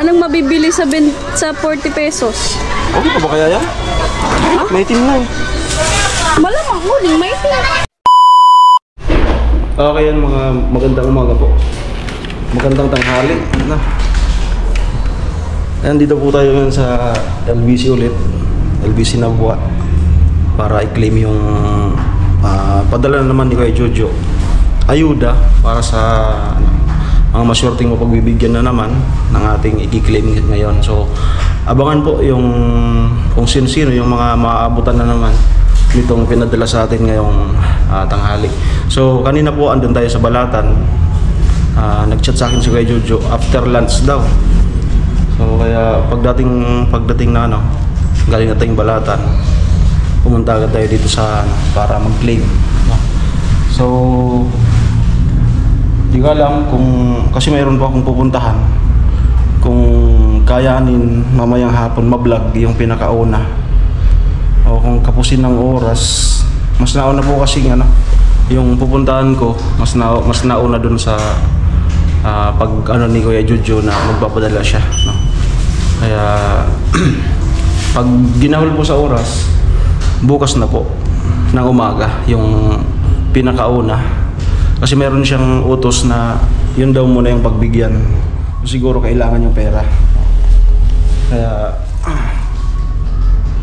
Anong mabibili sa 40 pesos? Okay pa ba kaya yan? Ha? May itim lang. Malamang huling may itim. Okay yan, mga magandang umaga po. Magandang tanghali. Ano? Ayan, dito po tayo ngayon sa LBC ulit. LBC na buwan. Para i-claim yung padala naman ni Kuya Jojo. Ayuda para sa mga maswerteng mapagbibigyan na naman ng ating i-claim ngayon. So, abangan po yung kung sino-sino yung mga maaabutan na naman nitong pinadala sa atin ngayong tanghali. So, kanina po andun tayo sa Balatan. Nag-chat sa akin si Kuya Jojo after lunch daw. So, kaya pagdating na galing na tayong Balatan, pumunta agad tayo dito sa para mag-claim. So, di ko alam kung, kasi mayroon pa akong pupuntahan, kung kayanin mamayang hapon ma-vlog yung pinakauna o kung kapusin ng oras. Mas nauna po kasi yung pupuntahan ko mas nauna dun sa pag ni Kuya Jojo na magpapadala siya, no? Kaya pag ginahol po sa oras, bukas na po ng umaga yung pinakauna. Kasi meron siyang utos na yun daw muna yung pagbigyan. Siguro kailangan yung pera. Kaya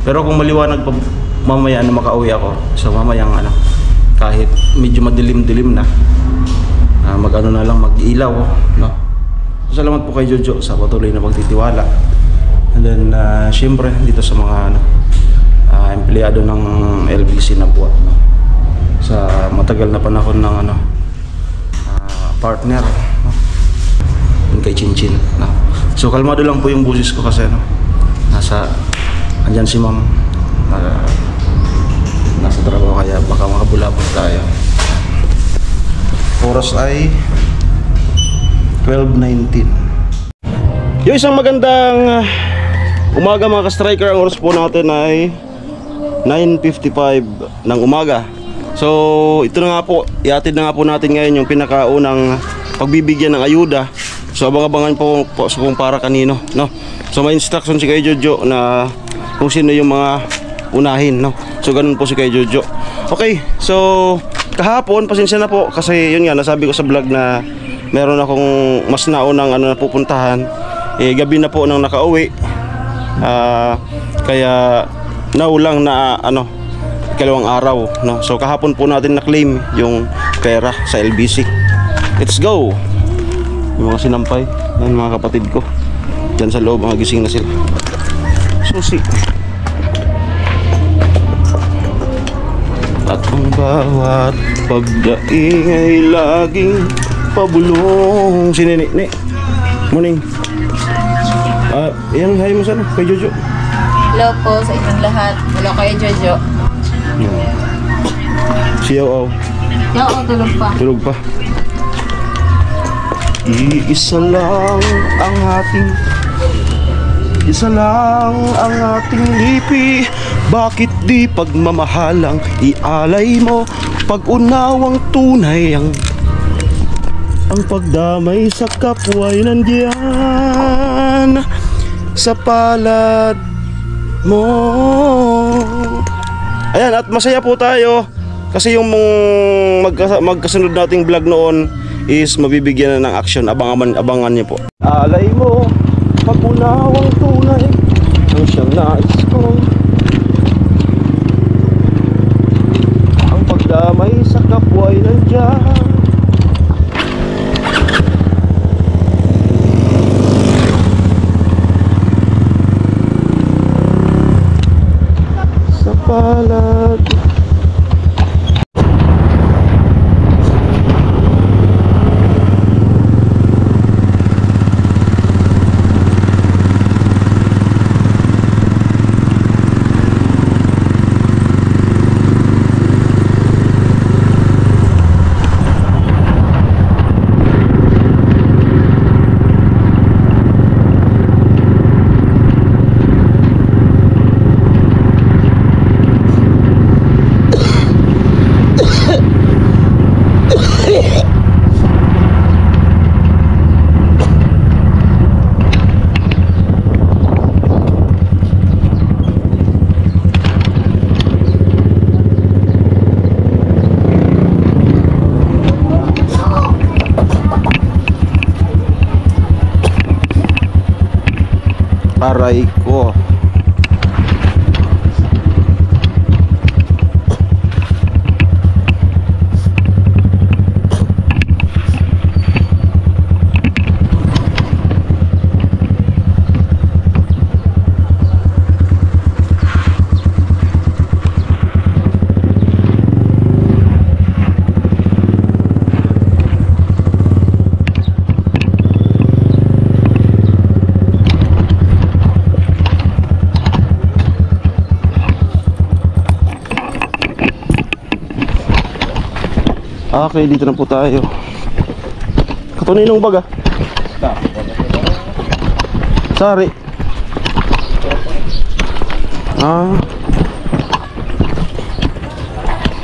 pero kung maliwanag pa mamaya na makauwi ako, so mamayang kahit medyo madilim-dilim na, na lang mag-ilaw, no? So, salamat po kay Jojo sa patuloy na pagtitiwala. And then syempre dito sa mga empleyado ng LBC na buwan, no? Sa matagal na panahon ng partner, no? Yung kay Chinchin, no? So kalmado lang po yung busis ko kasi andyan si ma'am, nasa trabaho, kaya baka makabulabog tayo. Oras ay 12:19. Yung isang magandang umaga mga ka-striker. Ang oras po natin ay 9:55 ng umaga. So ito na nga po, iatid na nga po natin ngayon yung pinakaunang pagbibigyan ng ayuda. So abang-abangan po kung para kanino, no? So may instruction si Kuya Jojo na kung sino yung mga unahin, no? So ganun po si Kuya Jojo. Okay, so kahapon pasensya na po kasi yun nga nasabi ko sa vlog na meron akong mas naunang napupuntahan. Gabi na po nang nakauwi. Kaya naulang na ikalawang araw, no? So kahapon po natin na-claim yung pera sa LBC. Let's go! Yung mga sinampay, yan mga kapatid ko. Diyan sa loob, mga gising na sila. Susi. At ang bawat pagdaing ay laging pabulong. Si Nene. Morning. Yan, hay mo sana, kay Jojo. Hello po sa inyong lahat. Hello kay Jojo. Siyaw. Oo, tulog pa. Tulog pa. Isa lang ang ating lipi. Bakit di pagmamahalang ialay mo? Pag-unawang tunay ang pagdamay sa kapwa'y nandiyan sa palad mo. Ayan, at masaya po tayo kasi yung magkasunod nating vlog noon is mabibigyan na ng action. Abangan niyo po. Alay mo, pag-unawang tunay ang siyang nais ko. Ang pagdamay sa kapwa'y nandiyan sa palad. Aray ko. Okay, dito na po tayo. Katuninong baga? Sari.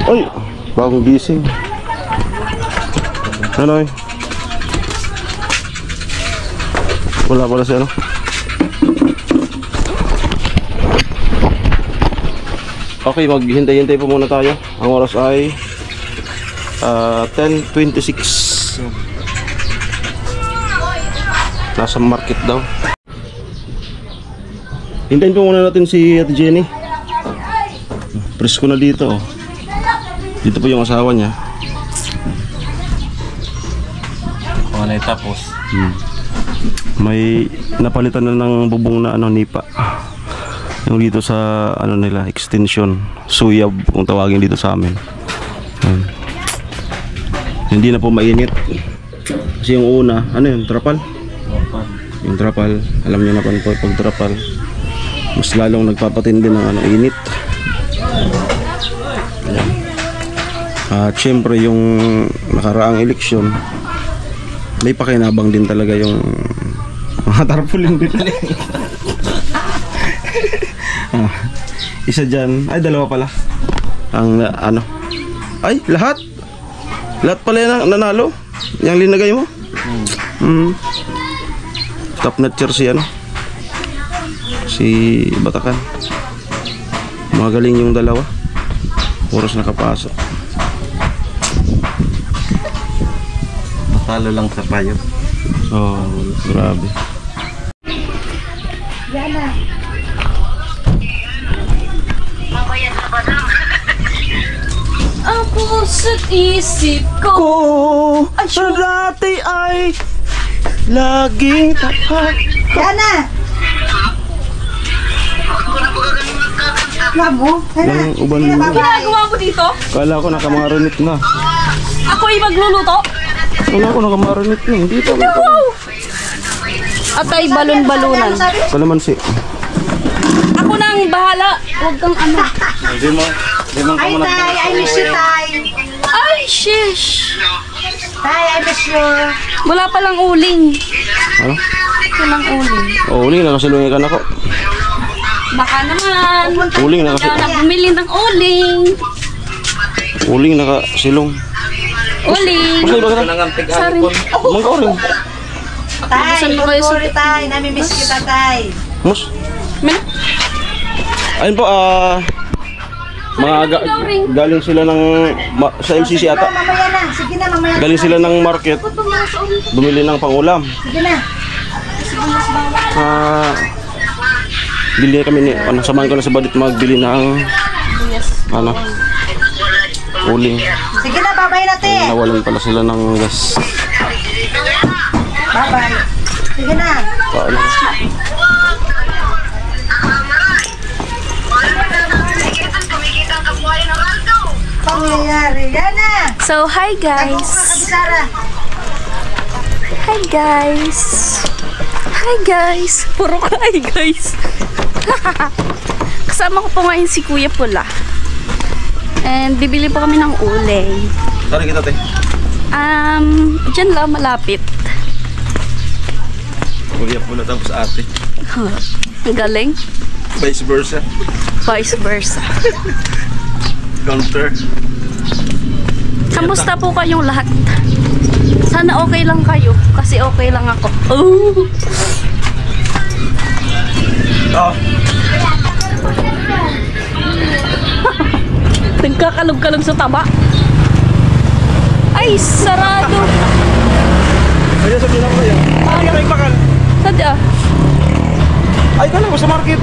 Ay, bagong gising. Ano eh? Wala pala siya, no? Okay, maghintay-hintay po muna tayo. Ang oras ay 10:26. Nasa market daw. Hintayin po muna natin si Ate Jenny. Presko na dito, oh. Dito po yung asawa niya. Kung ano tapos. May napalitan na ng bubong na nipa. Yung dito sa nila, extension, suyab kung tawagin dito sa amin. Hindi na po mainit. Kasi yung una, yung trapal? Yung trapal, alam niyo na po pag trapal, mas lalong nagpapatindi ng init. Ayan. At syempre yung nakaraang eleksyon, may pakinabang din talaga yung mga tarpaulin din. Isa dyan, ay dalawa pala. Ang ay lahat pala yan nanalo. Yang linagay mo. Top notcher si Batakan. Magaling yung dalawa. Puros nakapasok. Matalo lang sa payo. Oh, grabe. Ako sa isip ko. Dati ay laging tapat. Yana! Lamo? Yung uban mo. Ginagawa mo dito? Kala ko nakamarinit na. Ako ay magluluto? Kala ko nakamarinit na. Hindi pa. Wow! At ay balon-balunan. Kalamansi. Ako na ang bahala. Huwag kang Hindi mo Ay, Tay! I miss you, Tay! Ay, shish! Tay, I miss you! Wala palang uling. Ano? Walang uling. Oh, uling nakasilungi ka na ko. Baka naman. Uling nakasilungi. Na bumili ng uling. Uling nakasilong. Uling. Masay ba ka na? Sorry. Mangka uling. Tay, Saan ba don't kayo worry, Tay! Namimiss kita, Tay! Mus. Min? Ayun po, galing sila ng sa MCC ata. Mamaya na! Sige na, mamaya na! Galing sila ng market. Bumili ng pangulam. Sige na! Bili kami samahan ko na sa badit magbili ng uling. Sige na, babay na, Te! Nawalan pala sila ng gas. Bye-bye! Sige na! Paano? Pangyayari! Yana! So, hi guys. Kabisara! Hi guys. Hi guys. Puro ka hi guys. Kasama ko po ngayon si Kuya Pula. And bibili po kami ng uling. Saan kita, te? Diyan lang malapit. Kuya Pula tapos ate. Ang galing. Vice versa. Vice versa. Counter. Kamusta po kayong lahat? Sana okay lang kayo. Kasi okay lang ako. Oh! Nagkakalog-kalog sa taba. Ay, sarado. Ayun, sabihin ako kayo. Ay, may bakal. Sadya. Ay, Ay, ka na sa market.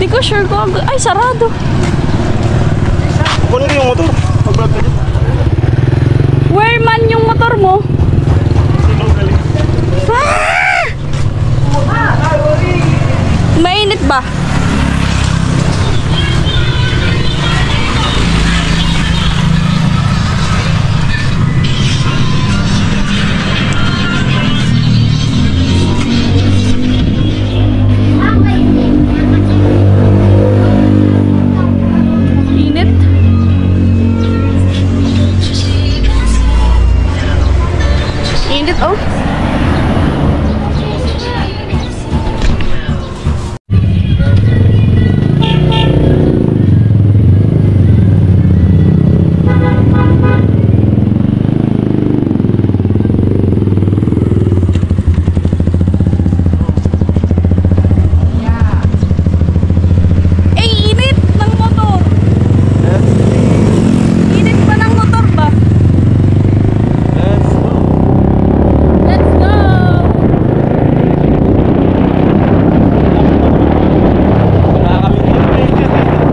Di ko sure ko. Ay, sarado. Kunin yung motor. Mag-vlog ka dyan. Where man yung motor mo? Mainit ba? Init? Init, oh. Eh, init ng motor. Init pa ng motor ba? Let's go. Let's go! Wala kami dito.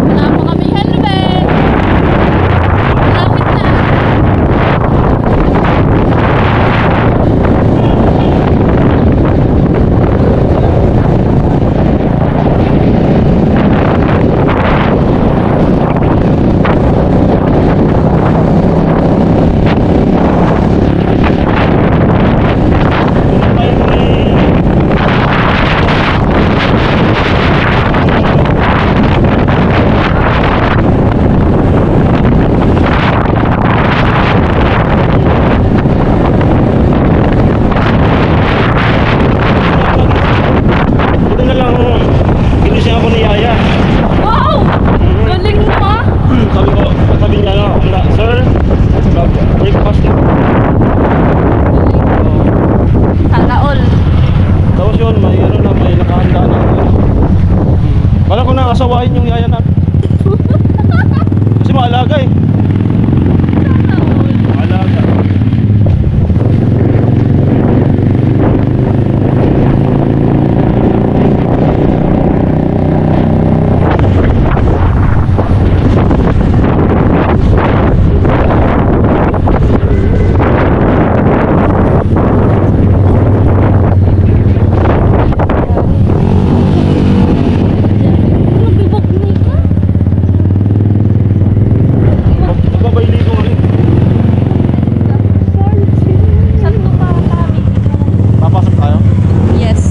Wala po kami helmet. Malapit na. Ito na lang. Inisya ako ni Yaya. Wow! Galing mo ah! Sabi niya na, sir, breakfast. Sana all. Tapos yun, may ano na, may nakahanda na. Kala ko na asawain yung Yaya natin. Kasi maalaga eh. Maalaga. Nabibog na ka? Magbabayli ko rin. Saan ito para kami? Papasok tayo? Yes.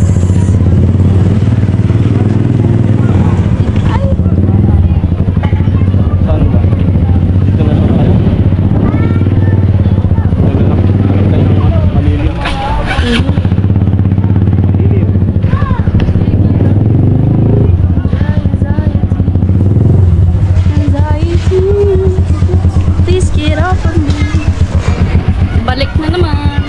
Ay! Saan ba? Dito na sa tayo? Dito na lang. Tayo malilim. Malilim. Anxiety. Please get off of me. Balik na naman.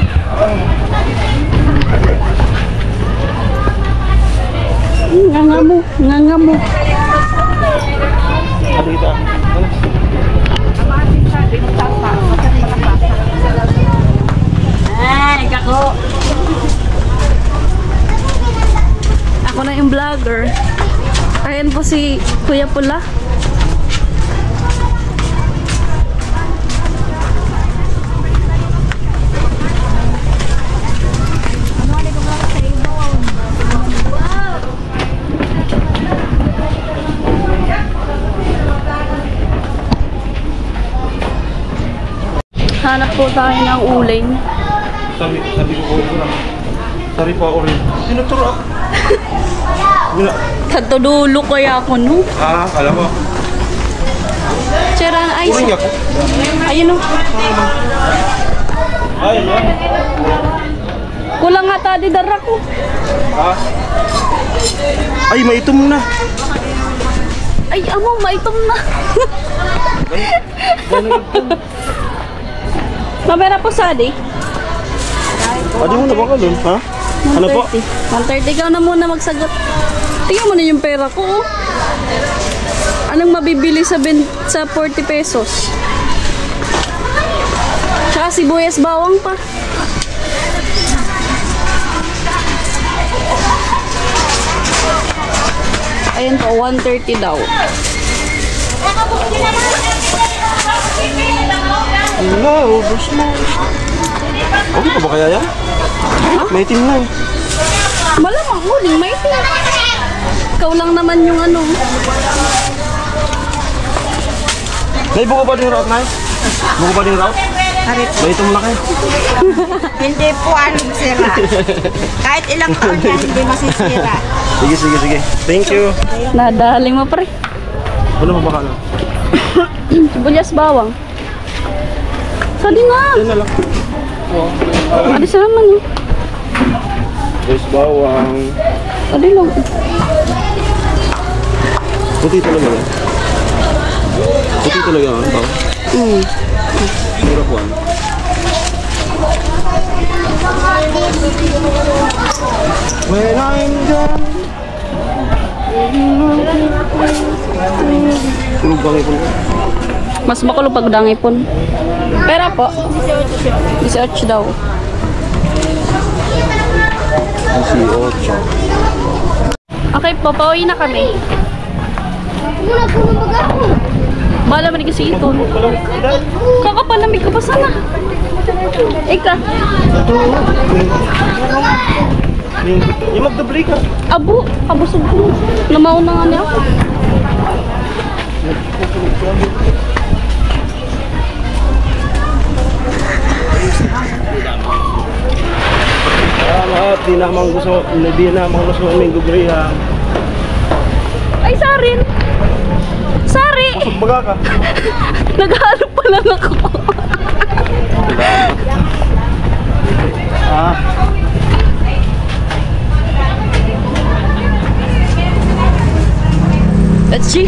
Nganga mo. Nganga mo. Halika. Ay, kako. Ako na yung vlogger. Ayan po si Kuya Pula. Hanap po tayo ng uling. Sabi ko lang. Sabi pa ako rin. Sinuturo ako. Katudulo kaya ako, no? Alam mo. Tsara na ice. Uling ako. Ayun, no? Ay, yan. Kulang nga tadi dara ko. Ay, maitom na. Ay, amo, maitom na. Mamera po sadi. Adi mo na ba ka dun, ha? Ano po? 130. Ikaw na muna magsagot. Tingnan mo na yung pera ko, oh. Anong mabibili sa 40 pesos? Tsaka sibuyas bawang pa. Ayan po, 130 daw. Wow, ubos mo. Okay pa ba kaya yan? May itim lang. Malamang huling may itim. Ikaw lang naman yung ano. May buko ba din route, Nay? Buko ba din route? May itim na kayo. Hindi po sira. Kahit ilang taon yan, hindi masisira. Sige. Thank you. Nadali mo pre. Ano ba baka lang? Sibuyas bawang. Sali nga. Yan na lang. Adi sa naman eh. Guys, bawang. Adi lang. Puti talaga yan. Puti talaga yan. Bawang. Hirap po. When I'm done. Tulog bang ipon? Mas makulo pag dangipon. Pera po. 18 daw. 18. Okay po, pauwi na kami. Bala man kasi ito. Kakapalamig ka pa sana. Ika. Yung magdabli ka. Abo ko. Namaw na nga niya ako. Salamat, di naman gusto aming gubrihan. Ay, Sarin! Sari! Baga ka. Naghahanap pa lang ako. Ah. Let's see.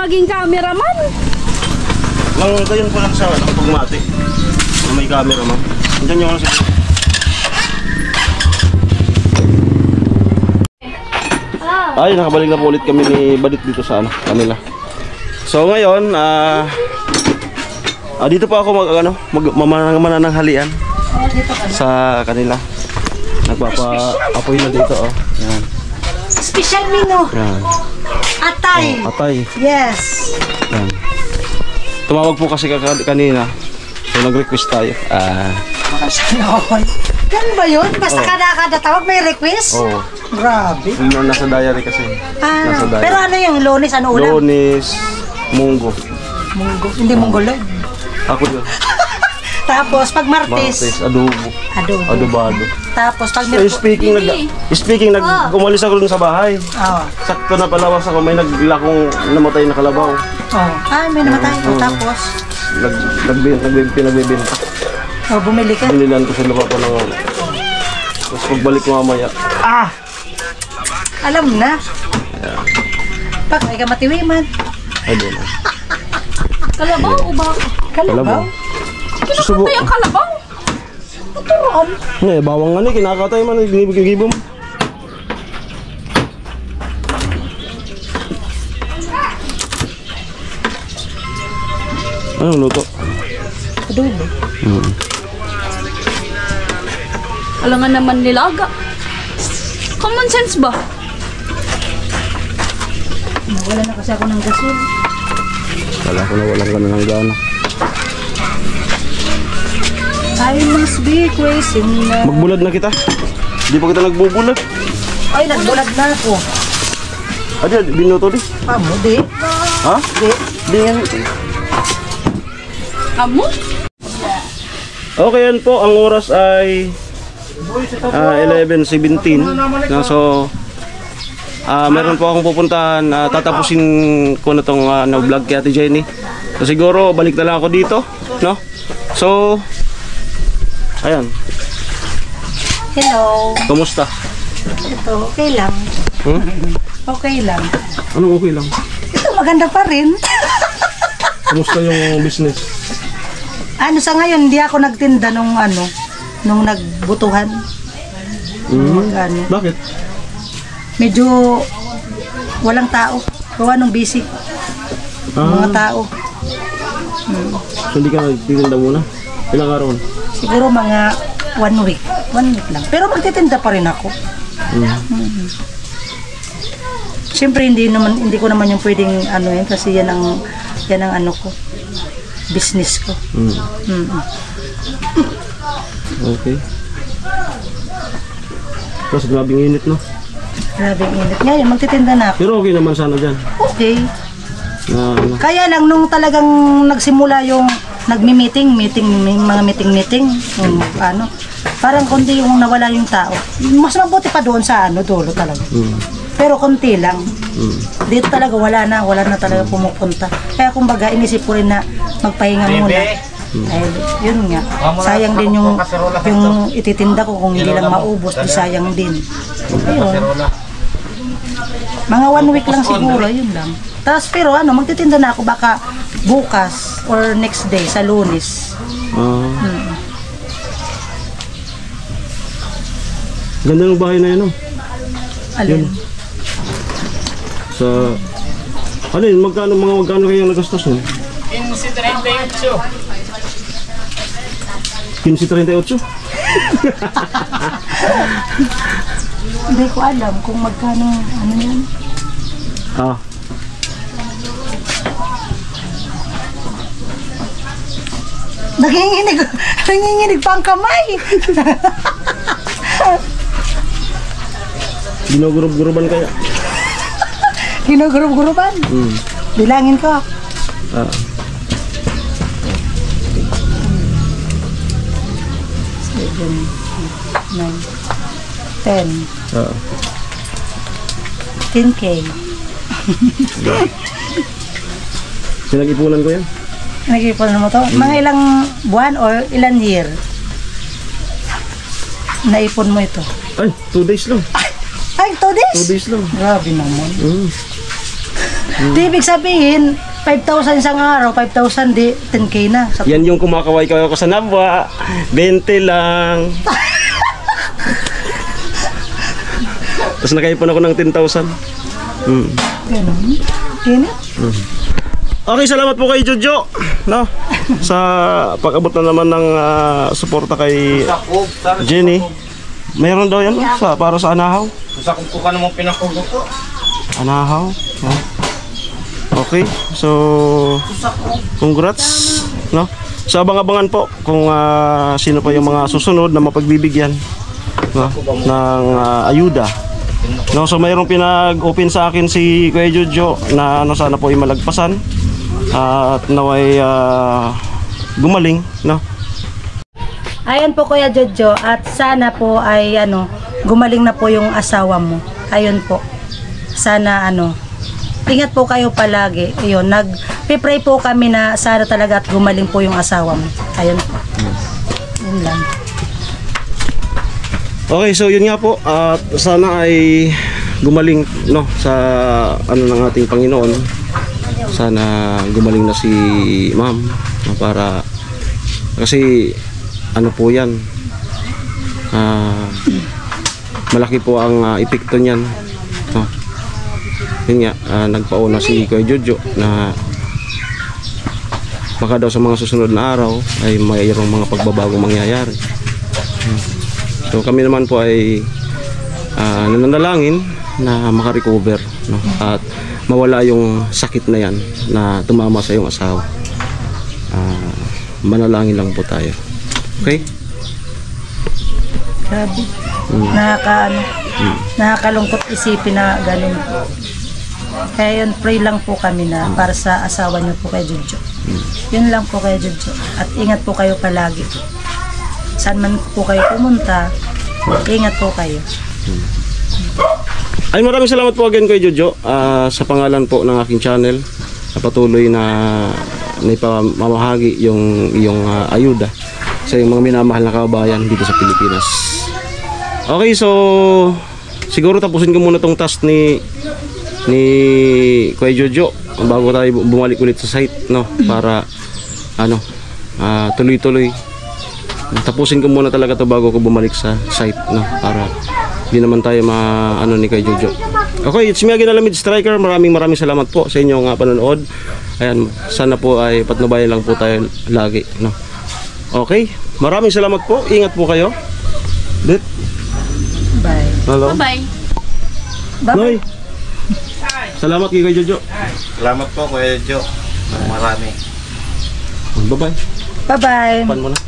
Maging cameraman. Lang ganyan ko lang sa pagmati. May camera man. Diyan yung siguro. Ay, nakabalik na po ulit kami ni Badit dito sa kanila. So ngayon, dito pa ako manananghalian sa kanila. Nagpapa-apoy na dito, oh. Yan. Special menu. Yan. Atay. Oh, atay. Yes. Yan. Tumawag po kasi kanina. So nag-request tayo. Yan ba yun? Basta kada tawag may request? Oo. Grabe. Nasa diary kasi. Nasa diary. Pero ano yung Lunes? Ano ulam? Lunes, Munggo. Munggo. Hindi Mongoloid. Ako yun. Tapos pag Martes, adobo. Adobado. Tapos pag So, speaking, umalis ako dun sa bahay. Oh. Sakto na palawas ako, may naglakong namatay na kalabaw. Oh. Ay, may namatay. Tapos, Pinagbibinta. bumili ka? Binilan ko sa laba pa ng tapos pagbalik ko mamaya. Alam na. Pag may kamatiwiman. Ay, doon. Kalabaw o baka? Kalabaw. Kinakatay ang kalabaw? Tuturon. Bawang nga kinakatay man, binibigay mo. Anong luto? Adobo. Alangan naman nilaga. Common sense ba? Wala na kasi ako ng gasol. Kala ko na walang gana ng gana. I must be crazy na. Magbulad na kita. Di pa kita nagbubulad. Ay, nagbulag na ako. Binuto di. Pamo, di. Ha? Di. Di nga. Amo? Okay, yan po. Ang oras ay 11:17. So, meron po akong pupuntahan. Tatapusin ko na tong vlog kay Ate Jenny. So siguro balik na lang ako dito, no? So ayan. Hello. Kumusta? Ito, okay lang. Okay lang. Anong okay lang? Ito, maganda pa rin. Kumusta yung business? Sa ngayon, hindi ako nagtinda nung nagbutuhan. Bakit? Medyo walang tao. Gawa nung busy. Mga tao. So hindi ka nagtitinda muna? Ilang araw na? Siguro mga 1 week. 1 week lang. Pero magtitinda pa rin ako. Siyempre hindi ko naman yung pwedeng yan kasi yan ang ko. Business ko. Okay. Tapos grabing init, no? Grabing init. Ngayon, magtitinda na ako. Pero okay naman sana dyan. Okay. Kaya lang nung talagang nagsimula yung nagmi-meeting, mga meeting, parang konti yung nawala yung tao. Mas mabuti pa doon sa dulo talaga. Pero konti lang. Dito talaga wala na talaga pumupunta. Kaya kumbaga inisip ko rin na magpahinga muna. Ay, yun nga. Sayang din yung ititinda ko kung hindi lang maubos, di sayang din. Ayun. Mga 1 week lang siguro, yun lang. Tapos pero magtitinda na ako baka bukas or next day sa Lunes. Ganda ng bahay na yun, no? Alin? Sa... Ano yun? Magkano kayo nagastos nun? 15.38. 15.38? Hindi ko alam kung magkano yan. Nanginginig pa ang kamay. Ginugurub-guruban kaya? Ginugurub-guruban? Bilangin ko. 7, 8, 9, 10. 10K. Sinag-ipunan ko yan? Nag-ipunan mo to? Mga ilang buwan or ilang year? Naipon mo ito? Ay, 2 days lang. Ay, 2 days? 2 days lang. Grabe naman. Di ibig sabihin, 5,000 isang araw, 5,000 di 10K na. Yan yung kumakaway ko sa Nabwa. 20 lang. Tapos nakaipon ako ng 10,000. Ganun? Okay, salamat po kay Jojo, no? Sa pag-abot na naman ng suporta kay Jenny. Mayroon daw yan para sa anahaw. Sakop ko ka namang pinakulo ko. Anahaw. Okay, so congrats, no? So abang-abangan po kung sino pa yung mga susunod na mapagbibigyan, no? Ng ayuda. No, so mayroong pinag-open sa akin si Kuya Jojo na sana po ay malagpasan at naway gumaling, no? Ayan po Kuya Jojo, at sana po ay gumaling na po yung asawa mo. Ayun po. Sana ingat po kayo palagi. Ayun, nagpe-pray po kami na sana talaga at gumaling po yung asawa mo. Ayun po. Yun lang. Okay, so yun nga po, at sana ay gumaling, no, sa ng ating Panginoon. Sana gumaling na si Ma'am, no, para kasi po yan, malaki po ang epekto niyan, no. Yun nga, nagpauna si Kuya Jojo na baka daw sa mga susunod na araw ay mayroong mga pagbabagong mangyayari. So kami naman po ay nananalangin na makarecover, no? At mawala yung sakit na yan na tumama sa iyong asawa. Manalangin lang po tayo. Okay? Grabe. Nakakalungkot isipin na ganun. Kaya yun, pray lang po kami na para sa asawa niyo po kay Jojo. Yun lang po kay Jojo. At ingat po kayo palagi. Saan man po kayo pumunta, ingat po kayo. Ay, maraming salamat po again kay Jojo sa pangalan po ng aking channel na patuloy na naipamamahagi yung ayuda sa yung mga minamahal na kababayan dito sa Pilipinas. Okay, so siguro tapusin ko muna tong task ni Kuya Jojo bago tayo bumalik ulit sa site, no, para tuloy-tuloy. Tapusin ko muna talaga to bago ko bumalik sa site, no, para hindi naman tayo ni Kuya Jojo. Okay, it's me again, Alamid Striker. Maraming salamat po sa inyong panonood. Ayan, sana po ay patnubayan lang po tayo lagi, no. Okay, maraming salamat po. Ingat po kayo. Dit. Bye. Hello. Bye-bye. Noy. Salamat kay Kuya Jojo. Salamat po, Kuya Jo. Marami. Bye-bye. Bye-bye. Pan mo na.